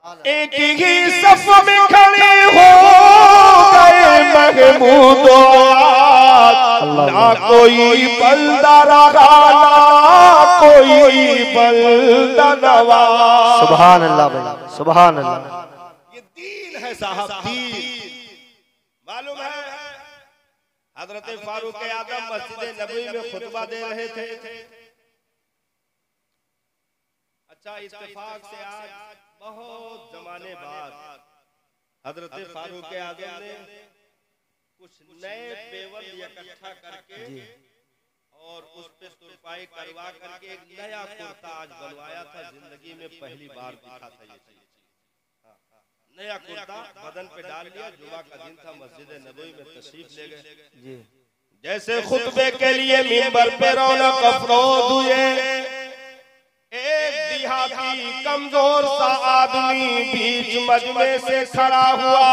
एक ही सफ में खड़े हो गए महमूद, ना कोई बंदा रहा ना कोई बंदा नवाज। सुभान अल्लाह भाई, सुभान अल्लाह। ये दीन है साहब, दीन। मालूम है हजरत फारूक आजम मस्जिद नबवी में खुतबा दे रहे थे। अच्छा, इत्तेफाक से आज बहुत जमाने बाद हजरत फारूक आजम ने कुछ नए पेवर इकट्ठा करके और उस पे तुरपाई करवा करके एक नया कुर्ता आज बनवाया था। जिंदगी में पहली बार दिखा था ये चीज। नया कुर्ता बदन पे डाल लिया, जुमा का दिन था, मस्जिद नबवी में तशरीफ ले गए। जैसे खुतबे के लिए मिंबर पे रौनक अफरोज हुए, एक देहाती कमजोर सा आदमी बीच मजमे से खड़ा हुआ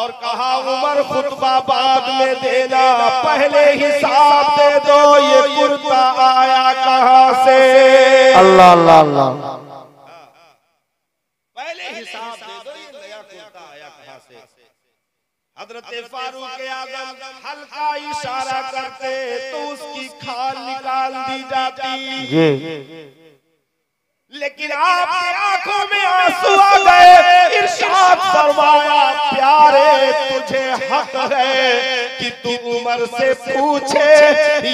और कहा, उमर खुतबा बाद में देना, पहले हिसाब दे दो, ये कुर्ता आया कहां से। अल्लाह अल्लाह अल्लाह। पहले हिसाब दे दो, ये नया कुर्ता आया कहां से। हजरत फारूक आजम हल्का इशारा करते तो उसकी खाल निकाल दी जाती, लेकिन आपकी आंखों में आंसू आ गए। इरशाद फरमाया, प्यारे तुझे हक है कि तू उमर से पूछे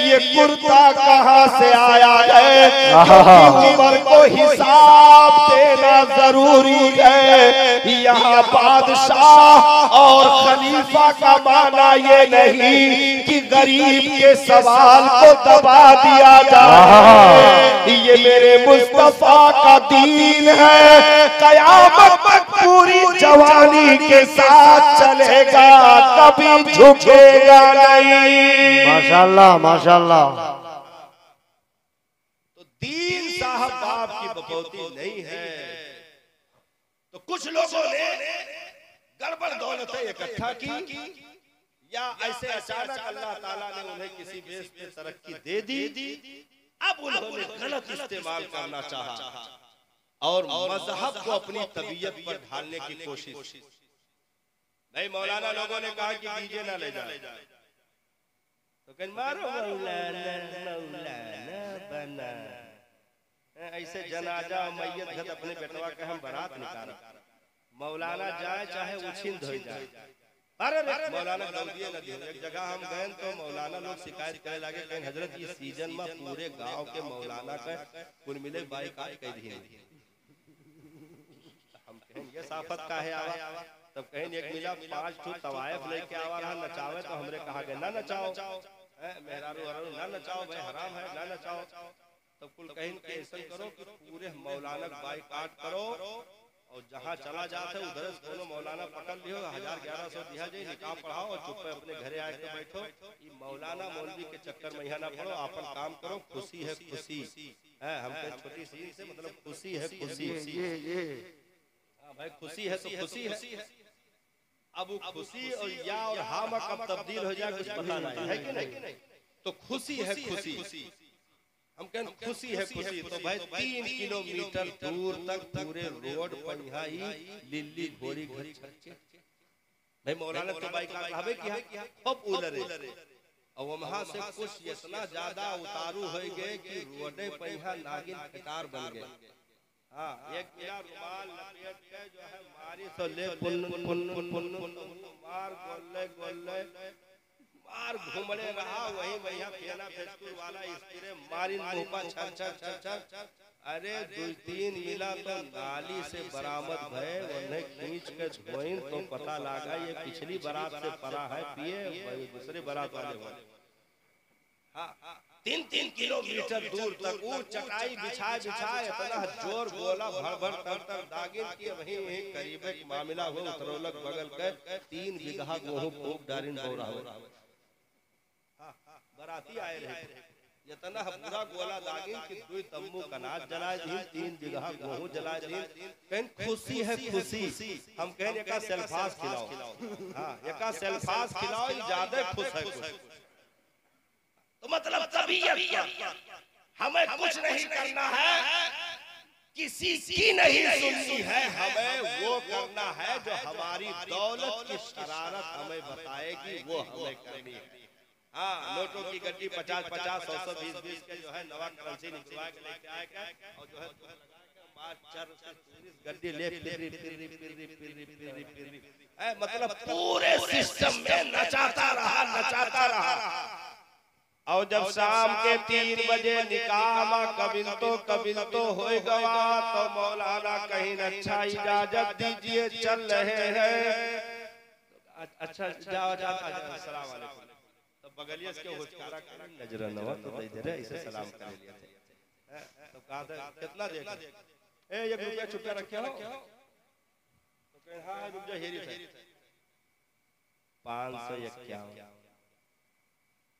ये कुर्ता कहां से आया है, क्योंकि उमर को हिसाब देना जरूरी है। यहाँ बादशाह और खलीफा का माना ये नहीं कि गरीब के सवाल को दबा दिया जाए। ये मेरे मुस्तफा का दीन है, कयामत तक पूरी जवानी के साथ चलेगा, कभी झुकेगा नहीं। माशाल्लाह माशाल्लाह। तो दीन साहब बाप की बपौती नहीं है। तो कुछ लोगों ने गड़बड़ दौलतें इकट्ठा की, या ऐसे अचानक अल्लाह ताला ने उन्हें किसी बेस पे तरक्की दे दी। अब उन्होंने गलत इस्तेमाल करना चाहा और मजहब को अपनी तबीयत पर ढालने की कोशिश। नहीं, मौलाना लोगों ने कहा कि डीजे ना ले जाए, तो कहीं मारो मौलाना मौलाना बना। ऐसे जनाजा मैयत घर अपने बेटवा के हम बारात निकाल, मौलाना जाए चाहे उछिन धोई जाए। अरे मौलाना गौदिये न दियो। एक जगह हम गए तो मौलाना लोग शिकायत करे लगे, कहीं हजरत ये सीजन में पूरे गांव के मौलाना का कुल मिले बाइकाट कर दिए। हम कहें ये साफत का है आवा, तब कहीं एक मिला 5 ठो तवायफ लेके आवा रहा नचावे, तो हमरे कहा गया ना नचाओ, मेहरारू हरारू ना नचाओ भाई, हराम है ना नचाओ। तब कुल कहीं ऐसा करो कि पूरे मौलाना बाइकाट करो और जहाँ चला जाते उधर से दोनों मौलाना पकड़ लियो, 1000-1100 दिया जाए, निकाह पढ़ाओ और चुप अपने घरे आके बैठो। ये मौलाना मौलवी के चक्कर में यहाँ ना पड़ो, अपन काम करो। खुशी है खुशी है, हमको छोटी सी से मतलब खुशी है खुशी। हाँ भाई, खुशी है तो खुशी है। अब वो खुशी और या और हाँ में कब तब्दील हो जाए कुछ पता नहीं है कि नहीं। तो खुशी है खुशी, हम कहते खुशी है खुशी। तो भाई 3 किलोमीटर दूर तक पूरे रोड पर यहाँ लिल्ली घोड़ी घर छक्के। भाई मौलाना तो बाइक हवे किया खूब उलरे, और वहां से कुछ इतना ज्यादा उतारू हो गए कि रोडे पर यहाँ नागिन कटार बन गए। हाँ, एक गिरा रुमाल लपेट के जो है मारी तो ले मार गोले मार घूमने रहा, वही भैया फेना फेस्कुल वाला स्प्रे मारी मुंह छर। अरे 2-3 मिला तो नाली से बरामद भय, उन्हें खींच के धोइन तो पता लगा ये पिछली बारात से परा है, पिए दूसरे बारात वाले। हाँ, 3-3 किलोमीटर दूर तक वो चटाई बिछाए इतना जोर बोला भर तर दागिन की। वही करीब एक मामला हो उतरौलक बगल के 3 बीघा गेहूं फूक डारिन बोरा। बराती आए रहे, इतना पूरा गोला दागिन कि 2 तम्बू कनाज जलाए दी, 3 बीघा गेहूं जलाए दी। कहीं खुशी है खुशी, हम कहें एका सेल्फास खिलाओ। हाँ, एका सेल्फास खिलाओ, ज्यादा खुश है। तो मतलब तबीयत हमें कुछ नहीं करना है, किसी की नहीं सुननी है, हमें वो वो करना है जो हमारी दौलत की शरारत हमें बताएगी, वो हमें करनी है। हाँ, नोटों की गड्डी 50-50, 100-100, 20-20 के जो है नवा करेंसी निकलवा के लेके आएगा और जो है गड्डी ले मतलब पूरे सिस्टम में नचाता रहा। और जब शाम के 3 बजे निकाह कबिल तो हो गवा, तो मौलाना कहीं अच्छा इजाजत दीजिए, चल रहे हैं। अच्छा जाओ अस्सलाम वालेकुम। तो बगलिया के हुचकारा नजर नवा तो इधर इसे सलाम कर लिया थे। तो कहा था कितना देगा? ए 1 रुपया छुट्टा रखे हो? तो कहे हां रुक जा, हेरी थे 551।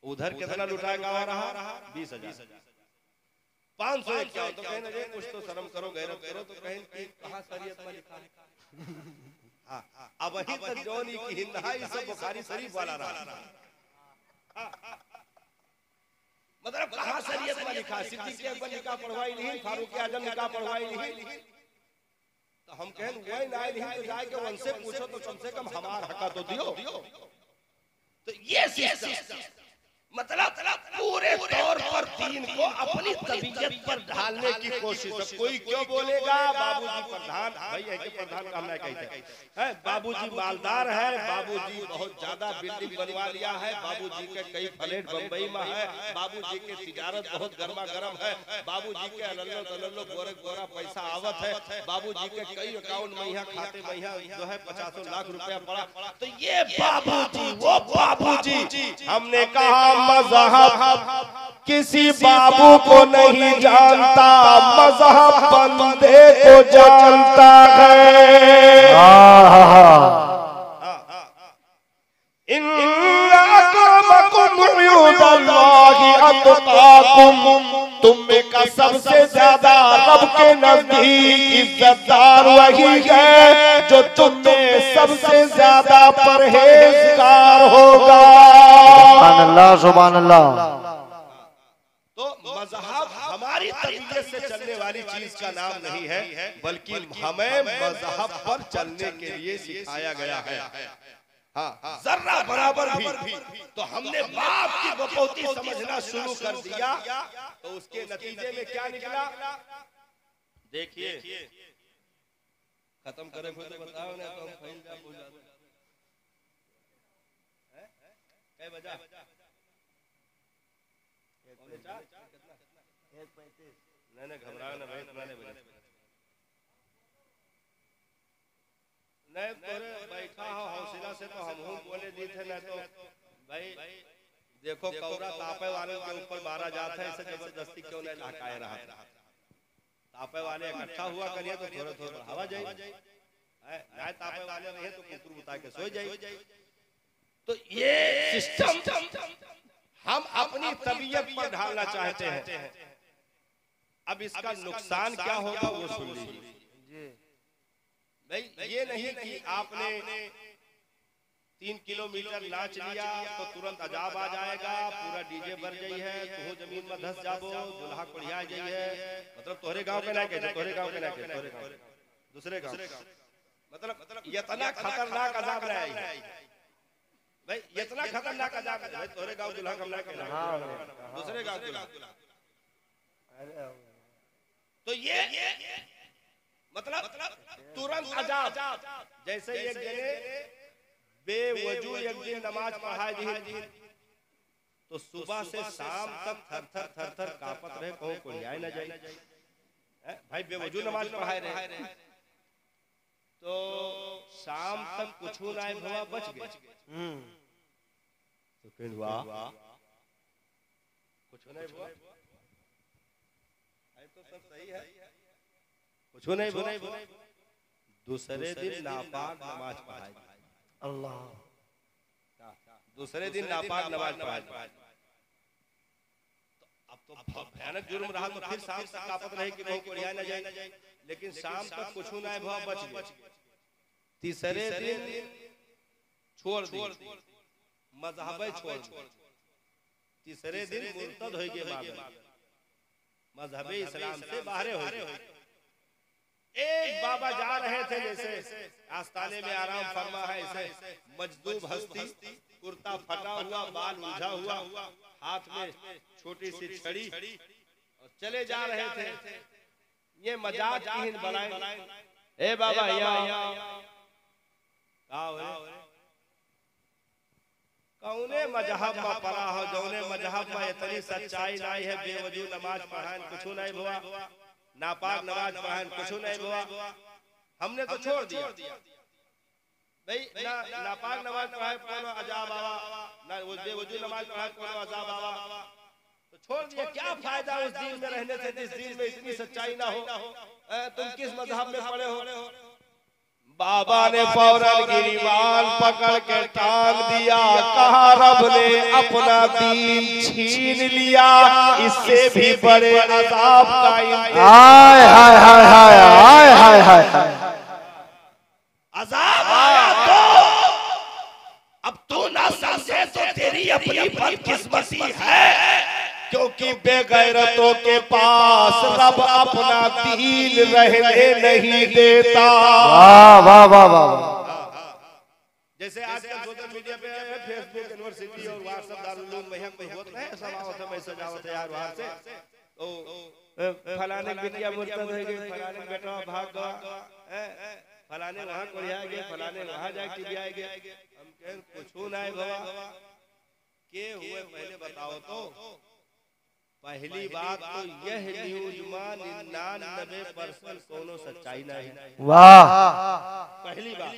उधर कितना लुटाएगा रहा? 20,000। 551। तो कहें ना कुछ तो शर्म करो, गैरत करो। तो कहें कि कहां शरीयत में लिखा है? हाँ, अब वही तक जोनी की हिंदहाई सब बुखारी शरीफ वाला रहा। मतलब कहां शरीयत में लिखा? सिद्दीक अकबर निकाह पढ़वाई नहीं, फारूक आजम निकाह पढ़वाई नहीं। तो हम कहें वही ना नहीं तो जाए के उनसे पूछो, तो कम से कम हमारा हक तो दियो। तो ये सिस्टम मतलब पूरे तौर पर दीन को अपनी तबीयत पर ढालने की कोशिश। कोई क्यों बोलेगा बाबूजी प्रधान, भाई है कि प्रधान का हमने कहते हैं, बाबूजी मालदार है, बाबूजी बहुत ज्यादा बिल्डिंग बनवा लिया है, बाबूजी के कई फ्लैट बंबई में है, बाबूजी के तिजारत बहुत गर्मा गर्म है, बाबूजी के अल्लो गोरा पैसा आवत है, बाबूजी के कई अकाउंट में यहाँ खाते में यहाँ जो है 50 लाख रुपया पड़ा। तो ये बाबूजी वो बाबूजी। हमने कहा मज़हब किसी बाबू को नहीं जानता, मज़हब बंदे को जानता है। इन्ना अक्रमकुम इंदल्लाहि अत्क़ाकुम, तुम में का सबसे ज्यादा रब के नजदीक इज्जतदार वही है जो तुम में सबसे ज्यादा परहेजगार होगा। सुभान अल्लाह। तो मज़हब हमारी तबीयत से चलने वाली चीज का नाम नहीं है, बल्कि हमें मज़हब पर चलने के लिए सिखाया गया है। हाँ, जर्रा बराबर भी तो हमने बाप की बपौती समझना शुरू कर दिया, तो उसके नतीजे में क्या निकला देखिए। खत्म करे फिर तो बताओ ना, तो हम फैल जा बोल जाते हैं। बजा 1:35 नहीं घबराओ ना भाई, इतना नहीं बजा नहीं तोरे बैठा हो हौसला से तो हम बोले दी थे ना। तो भाई देखो कौरा तापे वाले के ऊपर मारा जाता है, इसे जबरदस्ती क्यों नहीं लहकाए रहा। तापे वाले इकट्ठा हुआ करिए तो थोड़ा थोड़ा हवा जाए, ना तापे वाले रहे तो कुकुर बुता के सो जाए। तो ये सिस्टम हम अपनी तबीयत पर ढालना चाहते हैं। अब इसका नुकसान क्या होगा वो सुन लीजिए। नहीं ये नहीं कि आपने 3 किलोमीटर नाच लिया तो तुरंत अजाब आ जाएगा, पूरा डीजे भर जाई है, तो जमीन में धस जाबो, दुल्हा कुड़िया जाई है। मतलब तोहरे गांव के ना कहते, तोहरे गांव के ना कहते, तोहरे गांव दूसरे गांव। मतलब इतना खतरनाक अजाब नहीं भाई, इतना खतरनाक अजाब भाई तोहरे गांव दुल्हा हम ना कहना, दूसरे गांव दुल्हा। तो ये मतलब तुरंत अजाब। जैसे एक जने बेवजू एक दिन नमाज पढ़ाई दी तो सुबह से शाम तक थर थर कांपत रहे, कहूं कोई आए ना जाए। भाई बेवजू नमाज पढ़ाए रहे तो शाम तक कुछ ना हुआ, बच गए। तो फिर वाह कुछ नहीं हुआ, तो सब सही है, कुछ नहीं हुआ। दूसरे दिन नापाक नमाज पढ़ाई। अल्लाह, दूसरे दिन नापाक नमाज पढ़ाई। अब तो भयानक जुर्म रहा, तो फिर शाम तक कापत रहे कि नहीं कोई ना जाए, लेकिन शाम तक कुछ ना हुआ, बच गए। तीसरे दिन छोड़ दी, मजहब छोड़ दी। तीसरे दिन मुर्तद हो गए, मजहब इस्लाम से बाहर हो गए। एक बाबा जा रहे थे जैसे आस्थाने में आराम फरमा है, इसे मजदूब हस्ती, कुर्ता फटा हुआ, बाल उलझा हुआ, हाथ में छोटी सी छड़ी, और चले जा रहे थे। ये मजाक की बनाए, ए बाबा कौने मजहब में पड़ा हो, जौने मजहब में इतनी सच्चाई नहीं है, बेवजू नमाज पढ़ाएं कुछ नहीं हुआ, नापाक नमाज पढ़ाएं कुछ नहीं हुआ, हमने तो छोड़ दिया भाई, ना नापाक नमाज पढ़ाए कोनो अजाब आवा, ना बेवजू नमाज पढ़ाए कोनो अजाब आवा, तो छोड़ दिया। क्या फायदा उस दिन में रहने से जिस दिन में इतनी सच्चाई ना हो। तुम किस मजहब में पड़े हो? बाबा ने फौरन गिरिबान पकड़ के टांग दिया, कहा रब ने अपना दीन छीन लिया, इससे भी बड़े अजाब का हाय हाय हाय हाय हाय हाय हाय अजाब आया तो अब तू ना समझे तो तेरी अपनी बदकिस्मती है, क्योंकि बेगैरतों के पास रब अपना दीन रहने नहीं देता। वाह वाह वाह वाह। जैसे आजकल सोशल मीडिया पे फेसबुक, यूनिवर्सिटी और व्हाट्सएप दारुल वहीं कोई होता है, समावत है, मैसेज आवत है यार वहां से, तो फलाने बिटिया मुर्तद हो गई, फलाने बेटा भाग गया, फलाने वहां कोरिया गए, फलाने वहां जाके टिबिया गए। हम कहें कुछ नहीं बाबा, के हुए पहले बताओ तो। पहली बात तो यह न्यूज में 99% कोनो सच्चाई नहीं। वाह। पहली बात।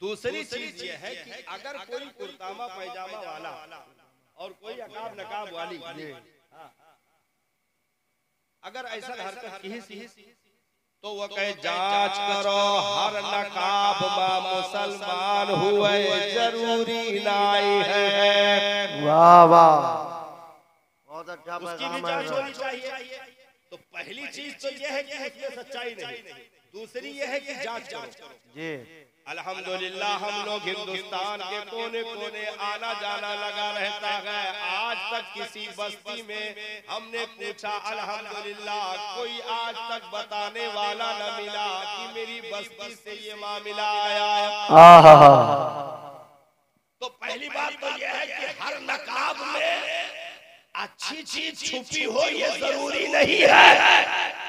दूसरी चीज ये है कि अगर कोई कुर्तामा पैजामा वाला और कोई अकाब नकाब वाली अगर ऐसा हरकत की तो वह कहे जांच करो, हर नकाब में मुसलमान हुए जरूरी नहीं है। वाह वाह, बहुत अच्छा। उसकी भी जांच होनी चाहिए। तो पहली चीज तो यह है कि इसमें सच्चाई नहीं, दूसरी यह है कि जांच करो जी। अल्हम्दुलिल्लाह हम लोग हिंदुस्तान के कोने कोने आना जाना लगा रहता है। आज तक किसी बस्ती में हमने पूछा, अल्हम्दुलिल्लाह कोई आज तक बताने वाला न मिला कि मेरी बस्ती से ये मामला आया। तो पहली बात तो यह है कि हर नकाब में अच्छी चीज छुपी हो ये जरूरी नहीं है।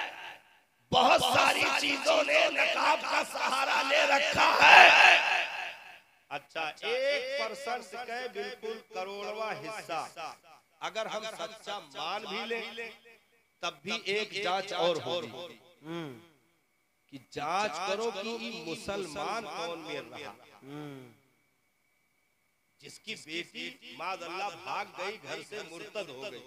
बहुत सारी चीजों ने नकाब का सहारा ले रखा है। अच्छा, 1% का बिल्कुल करोड़वा हिस्सा अगर हम सच्चा मान भी लें तब भी एक जांच और होगी कि जांच करो कि ये मुसलमान कौन में रहा। जिसकी बेटी मादअल्लाह भाग गई, घर से मुर्तद हो गई,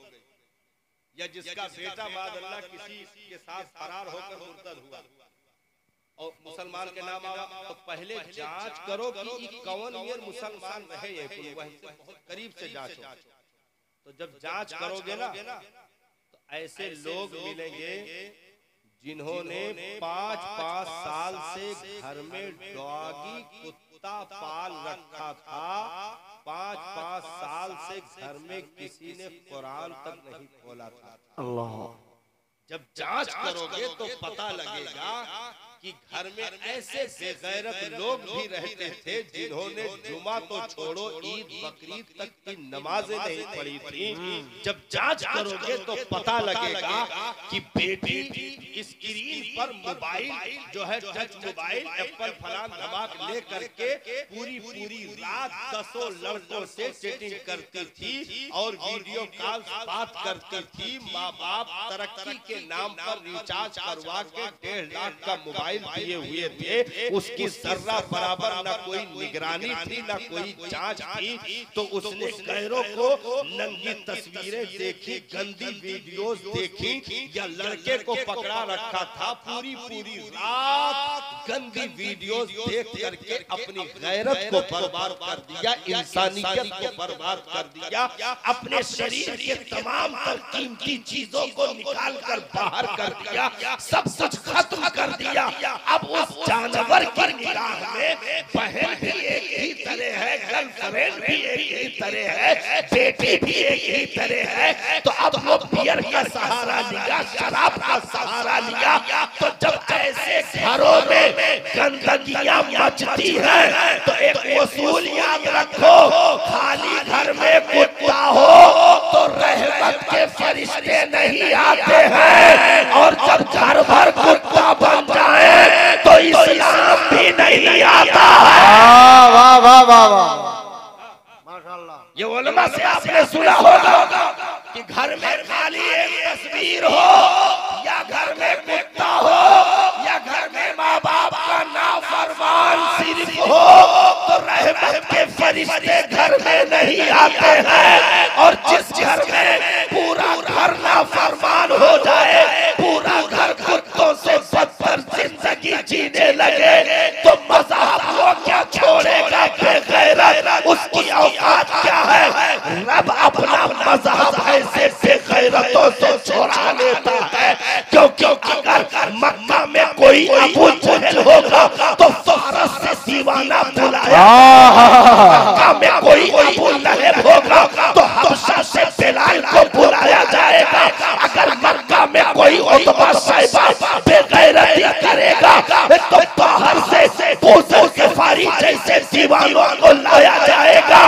या जिसका बेटा मादअल्लाह किसी के साथ फरार होकर मुर्तद हुआ और मुसलमान के नाम आवा, तो पहले जांच करो कि कौन ये मुसलमान रहे, ये वहीं से बहुत करीब से जांच हो। तो जब जांच करोगे ना तो ऐसे लोग मिलेंगे जिन्होंने 5-5 साल से घर में डॉगी कुत्ता पाल रखा था। 5-5 साल से घर में किसी ने कुरान तक नहीं खोला था। अल्लाह। जब जांच करोगे तो पता लगेगा कि घर में ऐसे बेगैरत लोग भी रहते थे जिन्होंने जुमा तो छोड़ो ईद बकरीद तक की नमाजें नहीं पढ़ी थी। जब जांच करोगे तो पता लगेगा कि बेटी स्क्रीन पर मोबाइल जो है टच मोबाइल एप्पल फलान धमाक ले करके पूरी रात 10 लड़कों से चैटिंग करती थी और वीडियो कॉल बात करती थी। माँ बाप तरक्की के नाम पर रिचार्ज करवा के 1.5 लाख का मोबाइल दिए हुए थे, उसकी जर्रा बराबर न कोई निगरानी थी न कोई जांच थी। तो उसने गैरों को नंगी तस्वीरें देखी, गंदी वीडियोस देखी, या लड़के को पकड़ा रखा था पूरी रात गंदी वीडियोस देख करके अपनी गैरत को बर्बाद कर दिया, इंसानियत को बर्बाद कर दिया, अपने शरीर के तमाम कीमती चीजों को निकाल कर बाहर कर दिया, सब कुछ खत्म कर दिया। अब उस जानवर की निगाह में बहन भी एक ही तरह है, गर्लफ्रेंड गर्लफ्रेंड भी एक ही तरह है, बेटी भी एक ही तरह है। तो अब वो बियर का सहारा लिया, शराब का सहारा लिया। तो जब ऐसे घरों में गंदगियां मचती हैं तो एक उसूल याद रखो, खाली घर में कुत्ता हो तो रहमत के फरिश्ते नहीं आते हैं, और जब घर भर कुत्ता बन जाए तो इस्लाम भी नहीं आता है। वाह वाह वाह वाह, ये उलमा से आपने सुना होगा कि घर में खाली एक तस्वीर हो, या घर में कुत्ता हो, या घर में माँ बाप का नाफरमान सिर्फ हो, तो रहमत के फरिश्ते घर में नहीं आते हैं। और जिस घर में पूरा घर नाफरमान हो जाए, पूरा घर कुत्तों से बदतर जिंदगी जीने लगे, तो मज़हब वो क्या छोड़ेगा बेगैरत, उसकी औकात क्या है। रब अपना मज़हब ऐसे बेगैरतों से छोड़ा लेता है, क्योंकि अगर मक्का में कोई अबू जहल होगा तो फारस से दीवाना बुलाया, मक्का में कोई अबू लहब होगा तो हबशा से बिलाल को बुलाया जाएगा। अगर मक्का में कोई उतबा साहिबा बेगैरती करेगा तो बाहर से बूज़र ग़िफ़ारी जैसे दीवानों को लाया जाएगा।